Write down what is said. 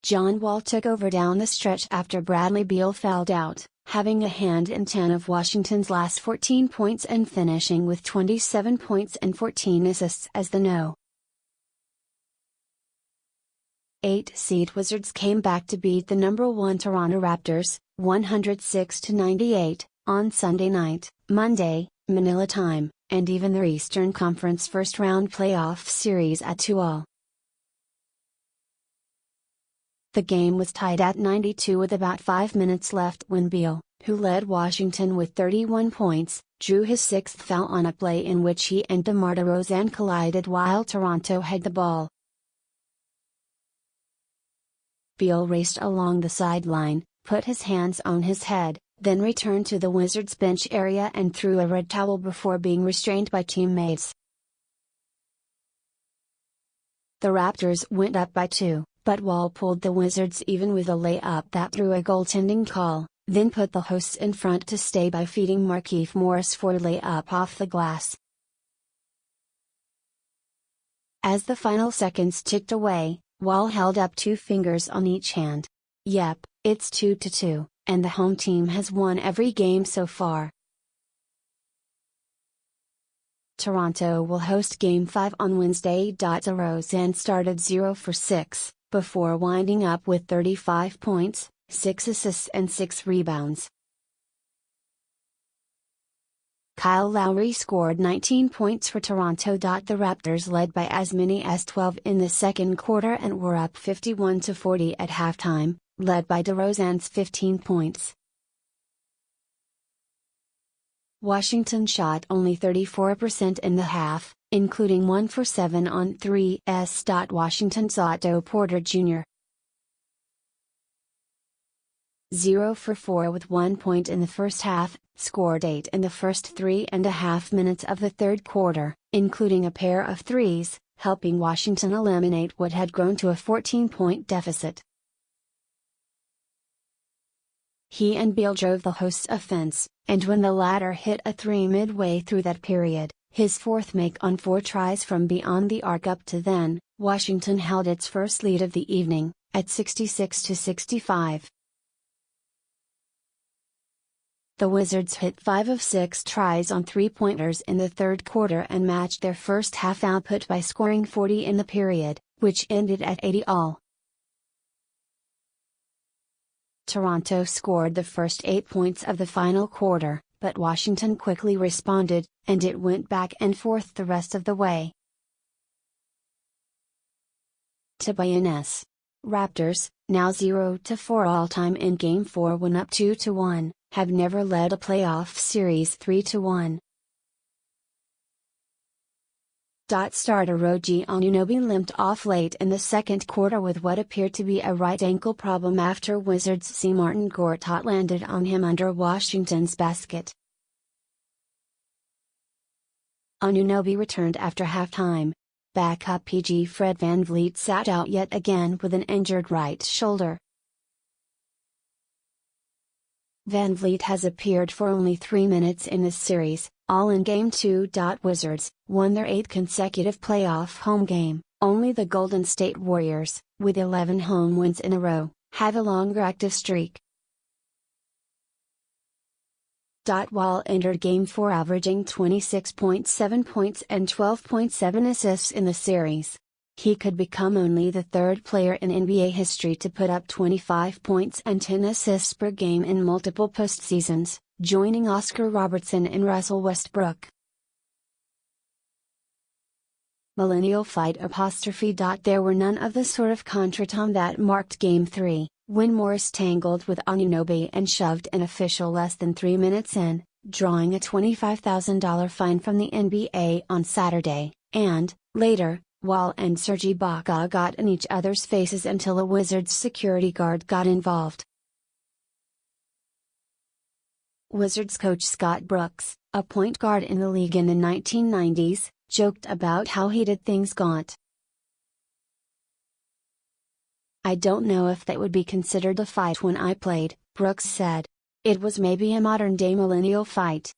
John Wall took over down the stretch after Bradley Beal fouled out, having a hand in 10 of Washington's last 14 points and finishing with 27 points and 14 assists as the No. 8 seed Wizards came back to beat the number 1 Toronto Raptors, 106-98, on Sunday night, Monday, Manila time, and even their Eastern Conference first-round playoff series at 2-all. The game was tied at 92 with about 5 minutes left when Beal, who led Washington with 31 points, drew his 6th foul on a play in which he and DeMar DeRozan collided while Toronto had the ball. Beal raced along the sideline, put his hands on his head, then returned to the Wizards' bench area and threw a red towel before being restrained by teammates. The Raptors went up by 2, but Wall pulled the Wizards even with a layup that threw a goaltending call, then put the hosts in front to stay by feeding Markieff Morris for a layup off the glass. As the final seconds ticked away, Wall held up 2 fingers on each hand. Yep, it's 2-2, and the home team has won every game so far. Toronto will host Game 5 on Wednesday. DeRozan started 0 for 6, before winding up with 35 points, 6 assists and 6 rebounds. Kyle Lowry scored 19 points for Toronto. The Raptors led by as many as 12 in the second quarter and were up 51-40 at halftime, led by DeRozan's 15 points. Washington shot only 34% in the half, including 1 for 7 on 3s. Washington's Otto Porter Jr. 0 for 4 with 1 point in the first half, scored 8 in the first 3.5 minutes of the third quarter, including a pair of threes, helping Washington eliminate what had grown to a 14-point deficit. He and Beal drove the hosts' offense, and when the latter hit a 3 midway through that period, his 4th make on 4 tries from beyond the arc. Up to then, Washington held its first lead of the evening, at 66-65. The Wizards hit 5 of 6 tries on 3-pointers in the third quarter and matched their first half output by scoring 40 in the period, which ended at 80-all. Toronto scored the first 8 points of the final quarter, but Washington quickly responded, and it went back and forth the rest of the way. Tobias. Raptors, now 0-4 all-time in Game 4 when up 2-1, have never led a playoff series 3-1. Starter OG Anunoby limped off late in the second quarter with what appeared to be a right ankle problem after Wizards' C. Martin Gortat landed on him under Washington's basket. Anunoby returned after halftime. Backup PG Fred VanVleet sat out yet again with an injured right shoulder. VanVleet has appeared for only 3 minutes in this series, all in Game 2. Wizards won their 8th consecutive playoff home game. Only the Golden State Warriors, with 11 home wins in a row, have a longer active streak. Wall entered Game 4 averaging 26.7 points and 12.7 assists in the series. He could become only the 3rd player in NBA history to put up 25 points and 10 assists per game in multiple postseasons, joining Oscar Robertson and Russell Westbrook. Millennial Fight '. There were none of the sort of contretemps that marked Game 3, when Morris tangled with Anunoby and shoved an official less than 3 minutes in, drawing a $25,000 fine from the NBA on Saturday, and, later, Wall and Serge Ibaka got in each other's faces until a Wizards security guard got involved. Wizards coach Scott Brooks, a point guard in the league in the 1990s, joked about how heated things got. "I don't know if that would be considered a fight when I played," Brooks said. "It was maybe a modern-day millennial fight."